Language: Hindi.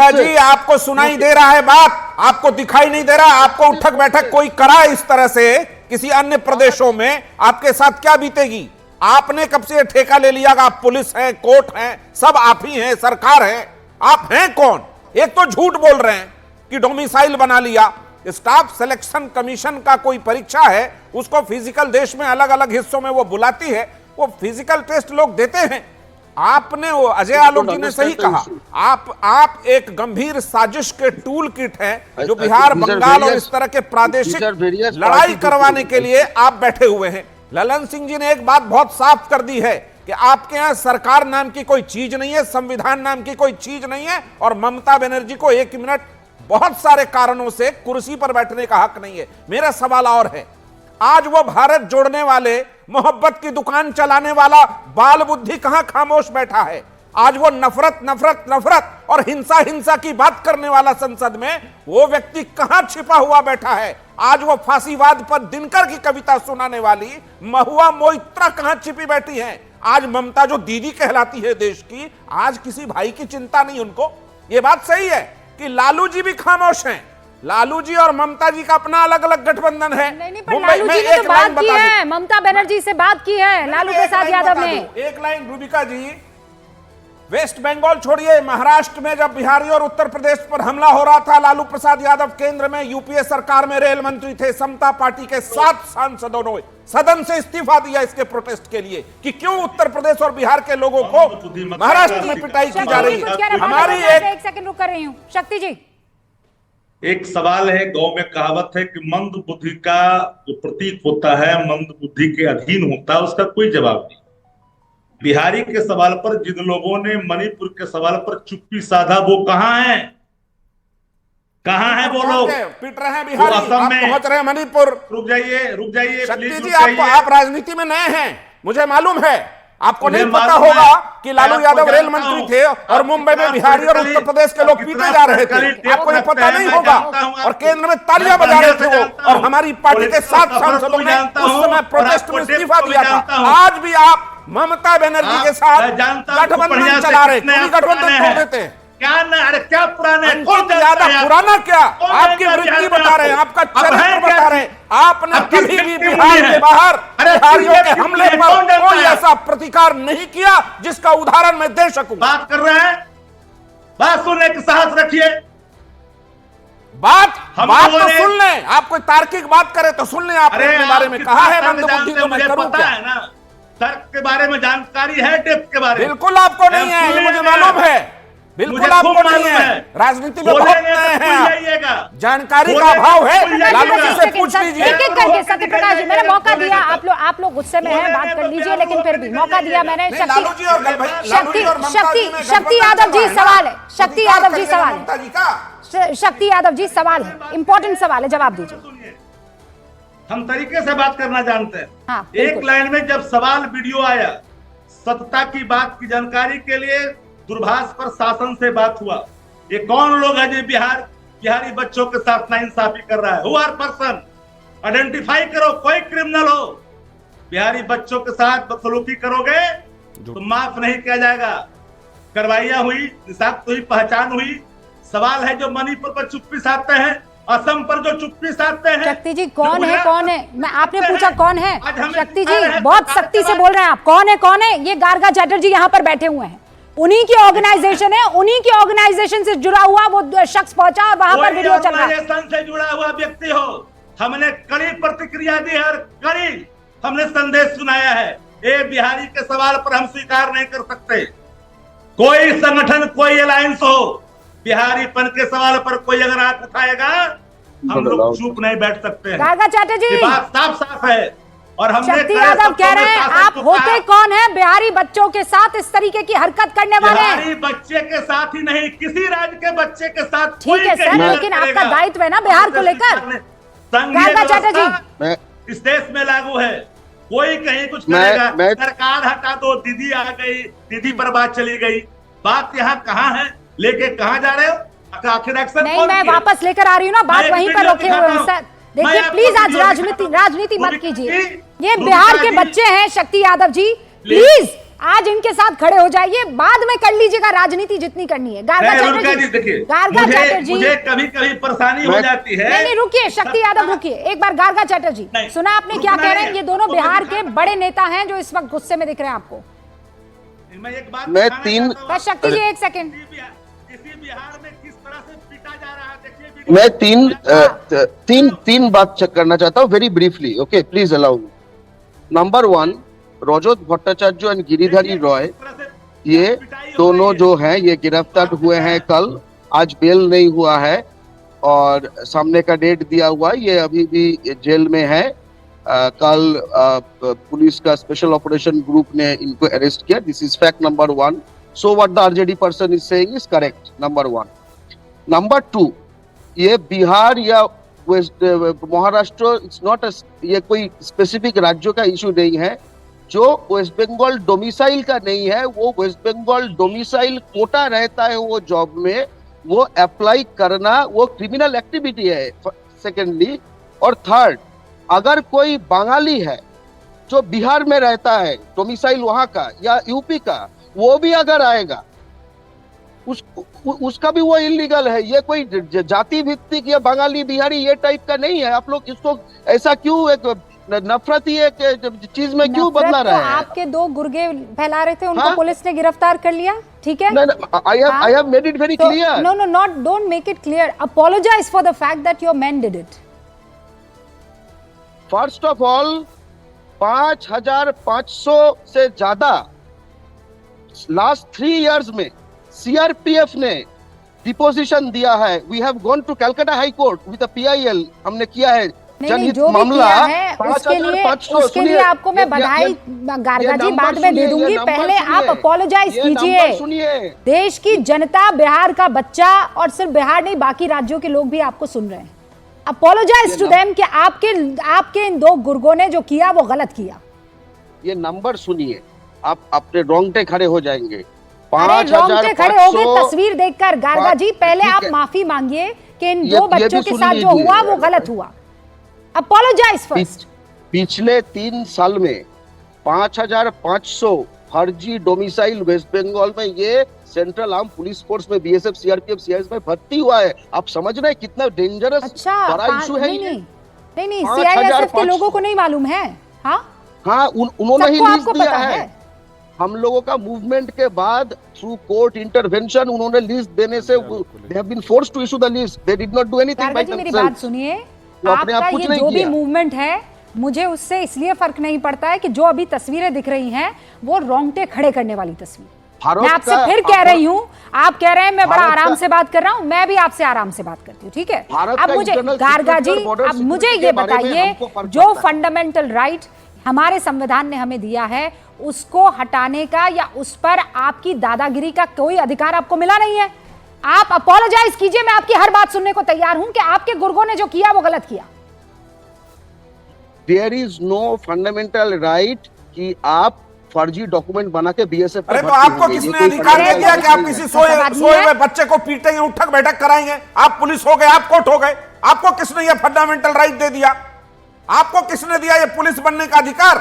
रूबिका जी, आपको सुनाई दे रहा है बात, आपको दिखाई नहीं दे रहा? आपको उठक बैठक कोई करा इस तरह से किसी अन्य प्रदेशों में, आपके साथ क्या बीतेगी? आपने कब से ठेका ले लिया कि आप पुलिस हैं, कोर्ट हैं, सब आप ही हैं, सरकार है? आप हैं कौन? एक तो झूठ बोल रहे हैं कि डोमिसाइल बना लिया। स्टाफ सिलेक्शन कमीशन का कोई परीक्षा है, उसको फिजिकल देश में अलग अलग हिस्सों में वो बुलाती है, वो फिजिकल टेस्ट लोग देते हैं। आपने, वो अजय आलोक जी ने सही कहा, आप एक गंभीर साजिश के टूल किट हैं जो बिहार, बंगाल और इस तरह के प्रादेशिक लड़ाई करवाने के लिए आप बैठे हुए हैं। ललन सिंह जी ने एक बात बहुत साफ कर दी है कि आपके यहां सरकार नाम की कोई चीज नहीं है, संविधान नाम की कोई चीज नहीं है, और ममता बनर्जी को 1 मिनट बहुत सारे कारणों से कुर्सी पर बैठने का हक नहीं है। मेरा सवाल और है, आज वो भारत जोड़ने वाले, मोहब्बत की दुकान चलाने वाला बाल बुद्धि कहां खामोश बैठा है? आज वो नफरत नफरत नफरत और हिंसा हिंसा की बात करने वाला संसद में वो व्यक्ति कहां छिपा हुआ बैठा है? आज वो फांसीवाद पर दिनकर की कविता सुनाने वाली महुआ मोइत्रा कहां छिपी बैठी है? आज ममता जो दीदी कहलाती है देश की, आज किसी भाई की चिंता नहीं उनको। ये बात सही है कि लालू जी भी खामोश हैं। लालू जी और ममता जी का अपना अलग अलग गठबंधन है। नहीं, पर लालू जी ने तो बात की है, ममता बनर्जी से बात की है लालू प्रसाद यादव ने। एक लाइन रूबिका जी, वेस्ट बंगाल छोड़िए, महाराष्ट्र में जब बिहारी और उत्तर प्रदेश पर हमला हो रहा था, लालू प्रसाद यादव केंद्र में यूपीए सरकार में रेल मंत्री थे, समता पार्टी के 7 सांसदों ने सदन से इस्तीफा दिया इसके प्रोटेस्ट के लिए कि क्यों उत्तर प्रदेश और बिहार के लोगों को महाराष्ट्र में पिटाई की जा रही है। हमारी एक सेकंड रुक कर रही हूँ, शक्ति जी। एक सवाल है, गांव में कहावत है कि मंद बुद्धि का जो प्रतीक होता है मंद बुद्धि के अधीन होता है, उसका कोई जवाब नहीं। बिहारी के सवाल पर जिन लोगों ने मणिपुर के सवाल पर चुप्पी साधा, वो कहां है? कहां है वो लोग? पिट रहे हैं बिहारी, आप पहुंच रहे हैं मणिपुर। रुक जाइए शक्ति जी, आप राजनीति में नए हैं, मुझे मालूम है। आपको नहीं पता होगा कि लालू यादव रेल मंत्री थे और मुंबई में बिहारी और उत्तर प्रदेश के लोग पीटे जा रहे थे। आपको ये पता नहीं होगा, और केंद्र में तालियां बजा रहे थे वो, और हमारी पार्टी के 7 सांसदों ने उस समय प्रोटेस्ट में इस्तीफा दिया था। आज भी आप ममता बनर्जी के साथ गठबंधन चला रहे, गठबंधन तोड़ देते हैं। क्या ना, अरे क्या पुराना है, ज्यादा पुराना क्या? आपकी वृत्ति बता रहे हैं, आपका चरित्र बता रहे हैं। आपने कभी भी बिहार के बाहर बिहारियों के हमले पर कोई ऐसा प्रतिकार नहीं किया जिसका उदाहरण मैं दे सकूं। बात कर रहे हैं, बात सुनने की साहस रखिए। बात तो सुन लें, आप कोई तार्किक बात करें तो सुन लें। आपने अपने बारे में कहा है मंदबुद्धि, तो मैं करूं क्या? है ना, तर्क के बारे में जानकारी है, डेप्थ के बारे में बिल्कुल आपको नहीं है, ये मुझे मालूम है। बिल्कुल आपको नहीं है, राजनीति में बहुत नए हैं, जानकारी का अभाव है। लालू जी से पूछ लीजिए। एक-एक करके सत्यप्रकाश जी, मैंने मौका दिया, आप लोग गुस्से में हैं, बात कर लीजिए, लेकिन फिर भी मौका दिया मैंने। शक्ति यादव जी सवाल है, शक्ति यादव जी सवाल है, शक्ति यादव जी सवाल है, इंपॉर्टेंट सवाल है, जवाब दीजिए। हम तरीके से बात करना जानते हैं। हाँ, एक लाइन में जब सवाल वीडियो आया, सत्ता की बात की जानकारी के लिए दूरभाष पर शासन से बात हुआ। ये कौन लोग है जो बिहारी बच्चों के साथ नाइंसाफी कर रहा है? हु आर पर्सन, आइडेंटिफाई करो। कोई क्रिमिनल हो, बिहारी बच्चों के साथ बदसलूकी करोगे तो माफ नहीं किया जाएगा। कार्रवाइयां हुई, निशात हुई, पहचान हुई। सवाल है जो मणिपुर पर चुप्पी साधते हैं, असम पर जो चुप्पी साधते हैं। शक्ति जी कौन है? कौन है? मैं आपने पूछा कौन है? शक्ति जी बहुत सख्ती से बोल रहे हैं आप, कौन है? कौन है? ये गार्गा चैटर्जी यहाँ पर बैठे हुए हैं, उन्हीं की ऑर्गेनाइजेशन है, उन्हीं की ऑर्गेनाइजेशन से जुड़ा हुआ वो शख्स पहुंचा और वहां पर वीडियो चल रहा है। ऑर्गेनाइजेशन से जुड़ा हुआ व्यक्ति हो, हमने कड़ी प्रतिक्रिया दी है, कड़ी हमने संदेश सुनाया है। ये बिहारी के सवाल पर हम स्वीकार नहीं कर सकते। कोई संगठन, कोई अलायंस हो, बिहारीपन के सवाल पर कोई अगर आंख उठाएगा, हम लोग चुप नहीं बैठ सकते हैं। गार्गा चैटर्जी, बात साफ है। और शक्ति यादव कह रहे हैं आप होते कौन है बिहारी बच्चों के साथ इस तरीके की हरकत करने वाले? बिहारी बच्चे के साथ ही नहीं, किसी राज्य के बच्चे के साथ। ठीक है सर, लेकिन आपका दायित्व है ना बिहार को लेकर। गार्गा चैटर्जी, इस देश में लागू है, कोई कहीं कुछ करेगा, सरकार हटा दो, दीदी आ गई, दीदी पर बात चली गई। बात यहाँ कहाँ है, लेके कहाँ जा रहे हो? आखिर एक्शन नहीं, मैं वापस लेकर आ रही हूँ ना, बात वहीं पर रोके हुए हैं सर। देखिए प्लीज, आज राजनीति मत कीजिए। ये बिहार के बच्चे हैं शक्ति यादव जी, प्लीज आज इनके साथ खड़े हो जाइए, बाद में कर लीजिएगा राजनीति जितनी करनी है। गार्गा चैटर्जी, देखिए, गार्गा चैटर्जी, मुझे कभी कभी परेशानी हो जाती है। नहीं रुकिए, शक्ति यादव रुकिए एक बार। गार्गा चैटर्जी सुना आपने क्या कह रहे हैं? ये दोनों बिहार के बड़े नेता हैं जो इस वक्त गुस्से में दिख रहे हैं आपको। मैं तीन, बस शक्ति जी एक सेकंड, बिहार में किस तरह से पीटा जा रहा है देखिए। मैं तीन बात चेक करना चाहता हूँ very briefly. Okay, please allow me. Number 1, Rajat Bhattacharya and Giridhari Roy, ये दोनों जो हैं ये गिरफ्तार हुए हैं कल। आज बेल नहीं हुआ है और सामने का डेट दिया हुआ, ये अभी भी जेल में है। कल पुलिस का स्पेशल ऑपरेशन ग्रुप ने इनको अरेस्ट किया। This is fact number 1। So what the RJD person is saying is correct, number 1। Number 2, ये बिहार या वेस्ट महाराष्ट्र, इट्स नॉट ये कोई स्पेसिफिक राज्यों का इशू नहीं है। जो वेस्ट बंगाल डोमिसाइल का नहीं है, वो वेस्ट बंगाल डोमिसाइल कोटा रहता है वो जॉब में, वो अप्लाई करना वो क्रिमिनल एक्टिविटी है, सेकेंडली। और थर्ड, अगर कोई बंगाली है जो बिहार में रहता है, डोमिसाइल वहां का या यूपी का, वो भी अगर आएगा उसका भी वो इलीगल है। ये कोई जाति भित्तिक या बंगाली बिहारी ये टाइप का नहीं है। आप लोग इसको ऐसा क्यों एक नफरती एक चीज में क्यों बदला रहे हैं? आपके 2 गुर्गे फैला रहे थे, उनको पुलिस ने गिरफ्तार कर लिया, ठीक है? I have made it very clear. No, don't make it clear. Apologize for the fact that your men did it. First of all 5,500 से ज्यादा लास्ट 3 इयर्स में सीआरपीएफ ने डिपोजिशन दिया है। We have gone to Calcutta high court with PIL, हमने किया है नहीं, जो भी किया है उसके लिए आपको मैं बधाई गार्गा जी बाद में दे दूंगी। पहले आप अपोलोजाइज कीजिए। देश की जनता, बिहार का बच्चा, और सिर्फ बिहार नहीं बाकी राज्यों के लोग भी आपको सुन रहे हैं। अपोलोजाइज टू देम कि आपके इन 2 गुर्गों ने जो किया वो गलत किया। ये नंबर सुनिए, आप अपने रोंगटे खड़े हो जाएंगे। अरे रोंगटे खड़े हो गए तस्वीर देखकर गार्गा जी। पहले आप माफी मांगिए कि इन 2 बच्चों के साथ जो हुआ वो गलत हुआ। Apologise first. पिछले 3 साल में 5,500 फर्जी डोमिसाइल वेस्ट बंगाल में ये सेंट्रल आर्म पुलिस फोर्स में BSF, CRPF, CIS में भर्ती हुआ है। आप समझ रहे हैं कितना डेंजरस बड़ा इशू है? नहीं, CISF के लोगों को नहीं मालूम है। हाँ, उन्होंने ही लीज दिया है। हम लोगों का मूवमेंट के बाद थ्रू कोर्ट इंटरवेंशन उन्होंने लिस्ट देने से they have been forced to issue the list. They did not do anything by themself. मेरी बात सुनिए, आपका ये जो भी मूवमेंट है, मुझे उससे इसलिए फर्क नहीं पड़ता है कि जो अभी तस्वीरें दिख रही हैं वो रोंगटे खड़े करने वाली तस्वीर। मैं आपसे फिर कह रही हूँ, आप कह रहे हैं मैं बड़ा आराम से बात कर रहा हूँ, मैं भी आपसे आराम से बात करती हूँ, ठीक है? अब मुझे गार्गा जी, अब मुझे ये बताइए, जो फंडामेंटल राइट हमारे संविधान ने हमें दिया है उसको हटाने का या उस पर आपकी दादागिरी का कोई अधिकार आपको मिला नहीं है। आप अपोलोजाइज कीजिए, मैं आपकी हर बात सुनने को तैयार हूं कि आपके गुर्गों ने जो किया वो गलत किया। There is no fundamental right कि आप फर्जी डॉक्यूमेंट बना के BSF। अरे तो आपको किसने अधिकार दे दिया कि आप किसी सोए हुए बच्चे को पीटेंगे, उठक बैठक कराएंगे? आप पुलिस हो गए, आप कोर्ट हो गए, आपको किसने ये फंडामेंटल राइट दे दिया? आपको किसने दिया ये पुलिस बनने का अधिकार?